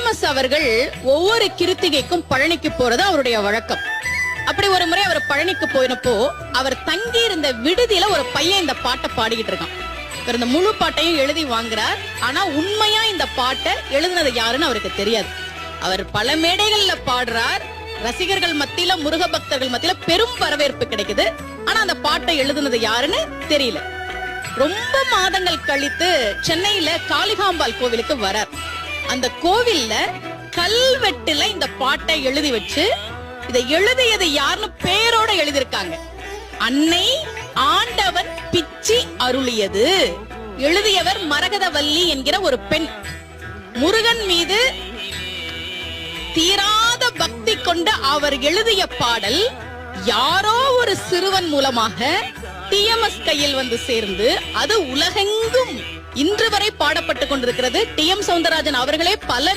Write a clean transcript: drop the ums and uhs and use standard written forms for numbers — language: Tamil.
டிஎம்எஸ் அவர்கள் ஒவ்வொரு கிருத்திகைக்கும் பழனிக்கு போறது அவருடைய வழக்கம். அப்படி ஒரு முறை அவர் பழனிக்கு போயினப்போ அவர் தங்கி இருந்த விடுதியில ஒரு பையன் இந்த பாட்டை பாடிக்கிட்டு இருக்கான். இவர் இந்த முழு பாட்டையும் எழுதி வாங்குறார். ஆனா உண்மையா இந்த பாட்டை எழுதுனது யாருன்னு அவருக்கு தெரியாது. அவர் பல மேடைகள்ல பாடுறார். ரசிகர்கள் மத்தியில, முருக பக்தர்கள் மத்தியில பெரும் வரவேற்பு கிடைக்குது. ஆனா அந்த பாட்டை எழுதுனது யாருன்னு தெரியல. ரொம்ப மாதங்கள் கழித்து சென்னையில காளிகாம்பாள் கோவிலுக்கு வரார். அந்த கோவில்ல கல்வெட்டுல இந்த பாட்டை எழுதி வச்சு, இதை எழுதியது யாருன்னு பேரோட எழுதியிருக்காங்க. அன்னை ஆண்டவன் பிச்சி அருளியது. எழுதியவர் மரகதவல்லி என்கிற ஒரு பெண். முருகன் மீது தீராத பக்தி கொண்ட அவர் எழுதிய பாடல் யாரோ ஒரு சிறுவன் மூலமாக டிஎம்எஸ் கையில் வந்து சேர்ந்து அது உலகெங்கும் இன்று வரை பாடப்பட்டு கொண்டிருக்கிறது. டி.எம். சௌந்தரராஜன் அவர்களே பல